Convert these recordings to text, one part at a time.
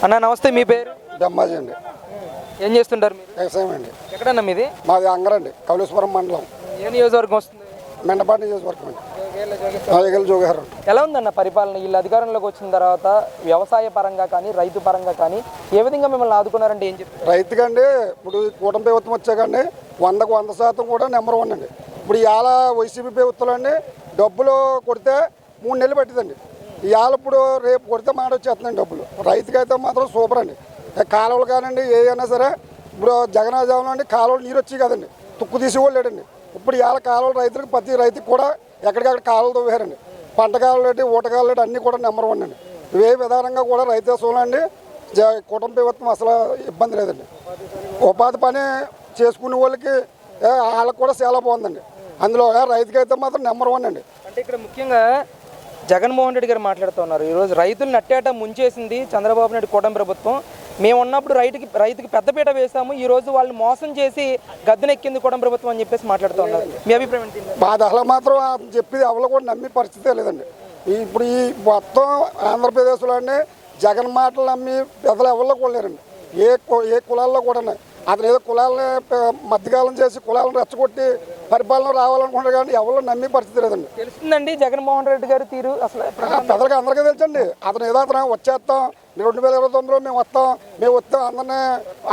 అన్న నమస్తే, మీ పేరు? దమ్మాజీ అండి. ఏం చేస్తుంటారు మీరు? వ్యవసాయం అండి. ఎక్కడన్నా మీది? మాది అంగరండి, కౌలేశ్వరం మండలం, ఏ నియోజకవర్గం వస్తుంది? మెండపాటి నియోజకవర్గం అండి. జోగారు. ఎలా ఉందన్న పరిపాలన? వీళ్ళు అధికారంలోకి వచ్చిన తర్వాత వ్యవసాయ పరంగా కానీ రైతు పరంగా కానీ ఏ విధంగా మిమ్మల్ని ఆదుకున్నారంటే ఏం చెప్తారు? రైతుకండి ఇప్పుడు కూటమి ప్రభుత్వం వచ్చాకండి 100కు 100% కూడా నెంబర్ 1 అండి. ఇప్పుడు ఇవాళ వైసీపీ ప్రభుత్వం అండి డబ్బులు కొడితే 3 నెలలు పట్టిందండి. ఇవాళ ఇప్పుడు రేపు కొడితే మాట వచ్చేస్తుందండి డబ్బులు. రైతుకైతే మాత్రం సూపర్ అండి. కాలువలు కానండి ఏదైనా సరే ఇప్పుడు జగన్నాజంలో అండి కాలువలు నీరు వచ్చి కదండి, తుక్కు తీసేవాళ్ళు లేడండి. ఇప్పుడు ఇవాళ కాలువలు రైతులకు ప్రతి రైతుకి కూడా ఎక్కడికక్కడ కాలువలు తవ్వారండి. పంట కాలువలు ఊటకాలు అన్నీ కూడా నెంబర్ 1 అండి. ఇవే విధానంగా కూడా రైతు దేశంలో అండి కుటుంబ ప్రభుత్వం అసలు ఇబ్బంది లేదండి. ఉపాధి పని చేసుకునే వాళ్ళకి వాళ్ళకి కూడా చాలా బాగుందండి. అందులో రైతుకైతే మాత్రం నెంబర్ 1 అండి. అంటే ఇక్కడ ముఖ్యంగా జగన్మోహన్ రెడ్డి గారు మాట్లాడుతున్నారు, ఈరోజు రైతులు నట్టేట ముంచేసింది చంద్రబాబు నాయుడు కూటమి ప్రభుత్వం. మేము ఉన్నప్పుడు రైతుకి పెద్దపీట వేసాము, ఈరోజు వాళ్ళని మోసం చేసి గద్దెనెక్కింది కూటమి ప్రభుత్వం అని చెప్పేసి మాట్లాడుతూ ఉన్నారు. మీ అభిప్రాయం ఏంటి? బాధ అసలు మాత్రం చెప్పేది ఎవరు కూడా నమ్మే పరిస్థితే లేదండి. ఇప్పుడు ఈ మొత్తం ఆంధ్రప్రదేశ్లో అండి జగన్ మాటలు నమ్మి పెద్దలు ఎవరిలో కూడా లేరండి. ఏ కులాల్లో కూడా అతను ఏదో కులాలని మధ్యకాలం చేసి కులాలను రెచ్చగొట్టి పరిపాలన రావాలనుకుంటారు కానీ ఎవరు నమ్మే పరిస్థితి లేదండి. తెలుస్తుందండి జగన్మోహన్ రెడ్డి గారి తీరు అసలు పెద్దలకి అందరికీ తెలుసండి. అతను ఏదో అతను వచ్చేస్తాం 2029లో మేము వస్తాం అందరినీ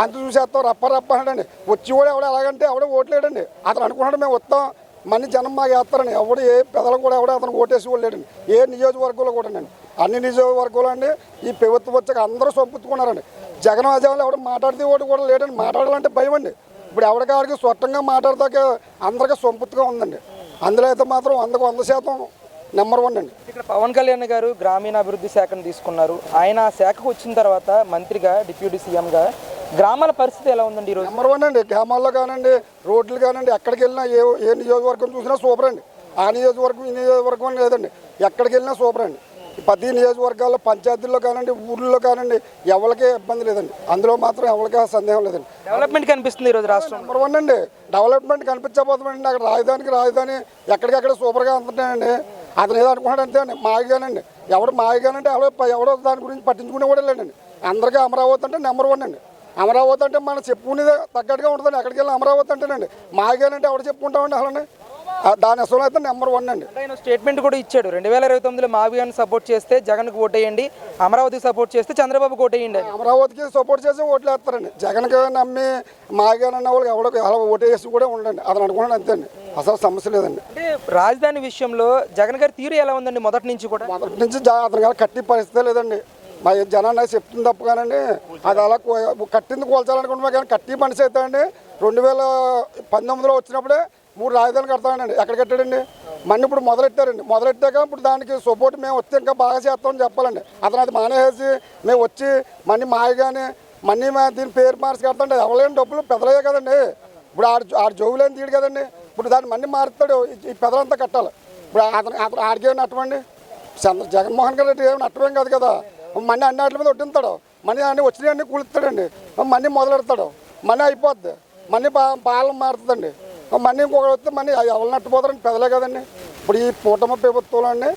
అంత చూసేస్తాం రప్ప అన్నాడండి. వచ్చి కూడా ఎవడో ఎలాగంటే ఎవడో ఓట్లేడండి. అతను అనుకున్నాడు మేము వస్తాం మళ్ళీ జనం మాకు వేస్తారని. ఎవడు ఏ పెద్దలు కూడా ఎవడో అతను ఓటేసి వాళ్ళు లేడండి. ఏ నియోజకవర్గంలో కూడా అండి అన్ని నియోజకవర్గాలు అండి ఈ ప్రభుత్వం వచ్చాక అందరూ సొంపుతున్నారండి. జగన్ అజాలు ఎవడు మాట్లాడితే ఓటు కూడా లేడండి. మాట్లాడాలంటే భయం అండి. ఇప్పుడు ఎవరికాడికి స్వచ్ఛంగా మాట్లాడతాక అందరికీ సొంపుగా ఉందండి. అందులో అయితే మాత్రం 100కు 100% నెంబర్ 1 అండి. ఇక్కడ పవన్ కళ్యాణ్ గారు గ్రామీణాభివృద్ధి శాఖను తీసుకున్నారు. ఆయన ఆ శాఖకు వచ్చిన తర్వాత మంత్రిగా డిప్యూటీ సీఎంగా గ్రామాల పరిస్థితి ఎలా ఉందండి ఈరోజు? నెంబర్ 1 అండి. గ్రామాల్లో కానివ్వండి రోడ్లు కానివ్వండి ఎక్కడికి వెళ్ళినా ఏ నియోజకవర్గం చూసినా సూపర్ అండి. ఆ నియోజకవర్గం ఈ నియోజకవర్గం లేదండి, ఎక్కడికి వెళ్ళినా సూపర్ అండి. ప్రతి నియోజకవర్గాల్లో పంచాయతీల్లో కానివ్వండి ఊళ్ళో కానివ్వండి ఎవరికే ఇబ్బంది లేదండి. అందులో మాత్రం ఎవరికే సందేహం లేదండి. డెవలప్మెంట్ కనిపిస్తుంది ఈరోజు రాష్ట్రం. నెంబర్ 1 అండి. డెవలప్మెంట్ కనిపించబోతుందండి. అక్కడ రాజధాని ఎక్కడికక్కడ సూపర్గా ఉంటున్నాయండి. అతను ఏదో అనుకున్నాడు అంతే అండి. మాయగానండి ఎవడు మాయగానంటే ఎవడో దాని గురించి పట్టించుకునే కూడా లేదండి. అందరికీ అమరావతి అంటే నెంబర్ 1 అండి. అమరావతి అంటే మనం చెప్పుకునేది తగ్గట్టుగా ఉంటుందండి. ఎక్కడికి వెళ్ళి అమరావతి అంటేనండి మాయగానంటే ఎవడు చెప్పుకుంటామండి అసలు దాని అసలు అయితే నెంబర్ 1 అండి. ఆయన స్టేట్మెంట్ కూడా ఇచ్చాడు, 2029లో మావియాన్ని సపోర్ట్ చేస్తే జగన్కి ఓటేయండి, అమరావతికి సపోర్ట్ చేస్తే చంద్రబాబుకి ఓటేయండి. అమరావతికి సపోర్ట్ చేసి ఓట్లు వేస్తారండి. జగన్కి నమ్మి మాగానన్న వాళ్ళకి ఎవడో ఓటేసి కూడా ఉండండి. అతను అనుకున్నాడు అంతే అండి. అసలు సమస్య లేదండి. అంటే రాజధాని విషయంలో జగన్ గారి తీరు ఎలా ఉందండి? మొదటి నుంచి అతను గారు కట్టి పరిస్థితే లేదండి. మా జనాన్ని చెప్తుంది తప్పు కానండి. అది అలా కట్టింది కోల్చాలనుకుంటున్నా కానీ కట్టి మనిషి అయితే అండి 2019లో వచ్చినప్పుడే 3 రాజధానులు కడతామండి. ఎక్కడ కట్టాడండి? మళ్ళీ ఇప్పుడు మొదలెట్టాక ఇప్పుడు దానికి సపోర్ట్ మేము వస్తే ఇంకా బాగా చేస్తామని చెప్పాలండి. అతను అది మానేసి మేము వచ్చి మళ్ళీ మాయగానే మళ్ళీ దీని పేరు మార్చి కడతాండి. ఎవరైనా డబ్బులు పెద్దలే కదండి. ఇప్పుడు ఆడు జోగులేని తీయడు కదండి. ఇప్పుడు దాన్ని మళ్ళీ మారుతాడు. ఈ పెదలంతా కట్టాలి. ఇప్పుడు అతను ఆడికేమి నట్టమండి? జగన్మోహన్ రెడ్డి ఏమి నట్టమేం కాదు కదా. మళ్ళీ అన్ని వాటి మీద ఒట్టిస్తాడు. మళ్ళీ అన్ని వచ్చినాయన్నీ కూలుస్తాడండి. మళ్ళీ మొదలెడతాడు. మళ్ళీ అయిపోద్ది. మళ్ళీ పాలన మారుతుందండి. మళ్ళీ ఇంకొకటి వస్తే మళ్ళీ ఎవరు నట్టుపోతారండి పెద్దలే కదండి. ఇప్పుడు ఈ కూటమి ప్రభుత్వంలో అండి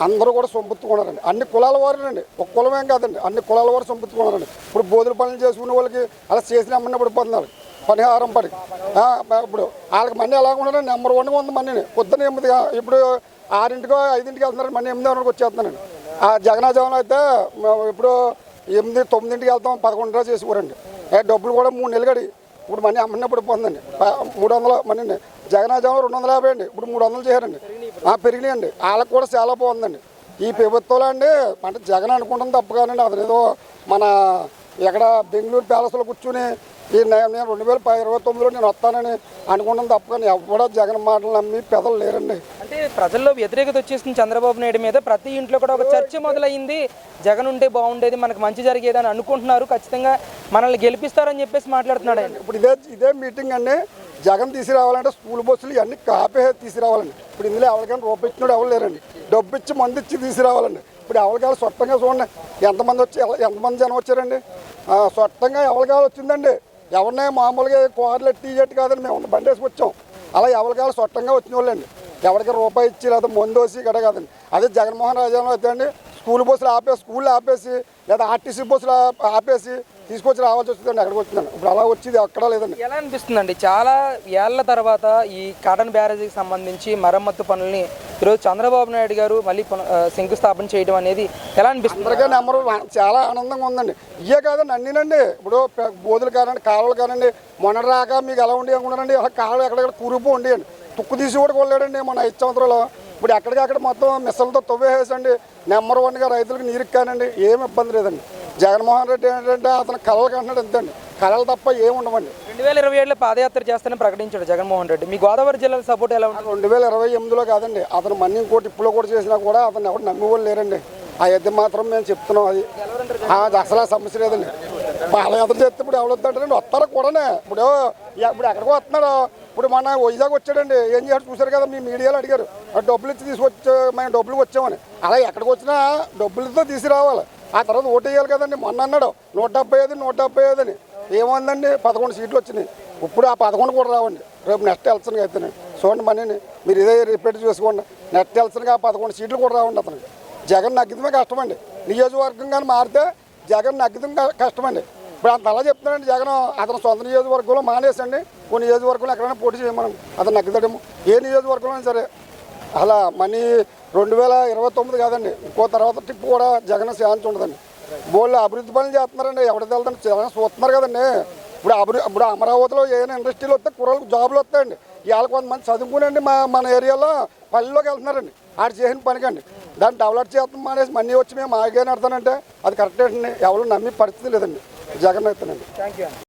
అందరూ కూడా సొంపుతున్నారండి. అన్ని కులాల వారేనండి, ఒక కులమేం కాదండి, అన్ని కులాల వారు సొంపుతున్నారండి. ఇప్పుడు బోధుల పనులు చేసుకునే వాళ్ళకి అలా చేసిన అమ్మని పడిపోతున్నారు పరిహారం పడి. ఇప్పుడు వాళ్ళకి మనీ ఎలాగ ఉన్నారండి? నెంబర్ 1గా ఉంది మనీ. పొద్దున్న 8 ఇప్పుడు 6ంటికో 5ంటికి వెళ్తున్నారు, మనీ 8 వచ్చేస్తున్నానండి. ఆ జగన్నాజంలో అయితే ఇప్పుడు 8, 9ంటికి వెళ్తాం 11 చేసేవారండి. డబ్బులు కూడా 3 నెలలు గడి ఇప్పుడు మనీ అమ్మనే పడిపోతుందండి. 300 మనీ జగన్నాజంలో 250 అండి, ఇప్పుడు 300 చేశారండి. పెరిగినాయండి. వాళ్ళకి కూడా చాలా బాగుందండి ఈ ప్రభుత్వంలో అండి. అంటే జగన్ అనుకుంటుంది తప్పు కానండి. అతను ఏదో మన ఎక్కడ బెంగళూరు ప్యాలెస్లో కూర్చుని నేను 2029లో నేను వస్తానని అనుకుంటాను తప్ప కానీ ఎవడో జగన్ మాటలు నమ్మి పెదలు లేరండి. అంటే ప్రజల్లో వ్యతిరేకత వచ్చేసింది చంద్రబాబు నాయుడు మీద. ప్రతి ఇంట్లో కూడా ఒక చర్చ మొదలైంది, జగన్ ఉంటే బాగుండేది, మనకు మంచి జరిగేది అని అనుకుంటున్నారు. ఖచ్చితంగా మనల్ని గెలిపిస్తారని చెప్పేసి మాట్లాడుతున్నాడు ఆయన. ఇప్పుడు ఇదే మీటింగ్ అండి. జగన్ తీసుకురావాలంటే స్కూల్ బస్సులు ఇవన్నీ కాపే తీసుకురావాలండి. ఇప్పుడు ఇందులో ఎవరికైనా రూపాయి ఇచ్చినాడు ఎవరు లేరండి. డబ్బు ఇచ్చి మంది ఇచ్చి తీసుకురావాలండి. ఇప్పుడు ఎవరికాలు స్వచ్ఛంగా చూడండి ఎంతమంది జనం వచ్చారండి. స్వచ్ఛంగా ఎవరికాలు వచ్చిందండి. ఎవరినే మామూలుగా కార్లు టీజెట్ కాదని మేము బండి వేసుకొచ్చాం. అలా ఎవరికాలు స్వచ్ఛంగా వచ్చిన వాళ్ళండి. ఎవరికి రూపాయి ఇచ్చి లేదా మందు వేసి ఇక్కడ కాదండి. అదే జగన్మోహన్ రాజాలో అయితే అండి స్కూల్ బస్సులు స్కూళ్ళు ఆపేసి లేదా ఆర్టీసీ బస్సులు ఆపేసి తీసుకొచ్చి రావాల్సి వస్తుందండి. అక్కడికి వచ్చిందండి. ఇప్పుడు అలా వచ్చేది ఎక్కడా లేదండి. ఎలా అనిపిస్తుందండి? చాలా ఏళ్ల తర్వాత ఈ కాటన్ బ్యారేజీకి సంబంధించి మరమ్మత్తు పనుల్ని ఈరోజు చంద్రబాబు నాయుడు గారు మళ్ళీ శంకుస్థాపన చేయడం అనేది ఎలా అనిపిస్తుంది? అందరికీ నెంబర్ చాలా ఆనందంగా ఉందండి. ఇవే కాదండి అన్నీనండి. ఇప్పుడు బోధులు కానండి, కాలువలు కానండి, మొన్న రాక మీకు ఎలా ఉండి అనుకున్నారండి, అలా కాలువ ఎక్కడెక్కడ కురిపో ఉండేయండి, తుక్కు తీసి కూడా కొనలేడండి మన 5 సంవత్సరాలు. ఇప్పుడు ఎక్కడికక్కడ మొత్తం మిస్సలతో తవ్వేసేసండి. నెంబర్ 1గా రైతులకు నీరుకి కానండి ఏమి ఇబ్బంది లేదండి. జగన్మోహన్ రెడ్డి ఏంటంటే అతను కళలకు అంటున్నాడు అంతేండి, కళలు తప్ప ఏమి ఉండవండి. 2027లో పాదయాత్ర చేస్తానని ప్రకటించాడు జగన్మోహన్ రెడ్డి. మీ గోదావరి జిల్లాలో సపోర్ట్ ఎలా ఉంటుంది? 2028లో కాదండి, అతను మన్ని ఇంకోటి ఇప్పుడు కూడా చేసినా కూడా అతను ఎవరు నమ్మేవాళ్ళు లేరండి. ఆ ఎద్దు మాత్రం మేము చెప్తున్నాం. అది అసలు ఆ సమస్య లేదండి. పాదయాత్ర చేస్తే ఇప్పుడు ఎవరొద్దంటారండి, వస్తారు కూడానే. ఇప్పుడు ఎక్కడికో వస్తున్నాడు. ఇప్పుడు మన వైజాగ్ వచ్చాడండి, ఏం చేయాలి చూశారు కదా, మీ మీడియాలో అడిగారు డబ్బులు ఇచ్చి మేము డబ్బులు వచ్చామని. అలా ఎక్కడికి వచ్చినా డబ్బులతో తీసుకురావాలి. ఆ తర్వాత ఓటు వేయాలి కదండి. మొన్న అన్నాడు 175 అని, ఏముందండి 11 సీట్లు వచ్చినాయి. ఇప్పుడు ఆ 11 కూడా రావండి. రేపు నెక్స్ట్ ఎలక్షన్కి అయితేనే చూడండి మనీని మీరు ఇదే రిపీట్ చేసుకోండి. నెక్స్ట్ ఎలక్షన్కి ఆ 11 సీట్లు కూడా రావండి. అతనికి జగన్ నగ్గితమే కష్టమండి. నియోజకవర్గం కానీ మారితే జగన్ నగ్గితం కష్టమండి. ఇప్పుడు అంత అలా చెప్తున్నాడండి జగన్. అతను సొంత నియోజకవర్గంలో మానేసండి కొన్ని నియోజకవర్గంలో ఎక్కడైనా పోటీ చేయమని అతను నగ్గుతాడేమో. ఏ నియోజకవర్గంలో సరే అలా మనీ 2029 కాదండి, ఇంకో తర్వాత ట్రిప్ కూడా జగన్ శాంతి ఉండదండి. బోళ్ళు అభివృద్ధి పనులు చేస్తున్నారండి. ఎవరికి వెళ్తాను జగన్ చూస్తున్నారు కదండి. ఇప్పుడు అమరావతిలో ఏదైనా ఇండస్ట్రీలు వస్తే కుర్రలకు జాబులు వస్తాయండి. ఇవాళ కొంతమంది చదువుకునండి మన ఏరియాలో పల్లెల్లోకి వెళ్తున్నారండి. ఆడు చేసిన పనికండి దాన్ని డెవలప్ చేస్తాం మానేసి మనీ వచ్చి మేము ఆగే నడతానంటే అది కరెక్ట్ అండి. ఎవరు నమ్మే పరిస్థితి లేదండి జగన్ అయితేనండి. Thank you.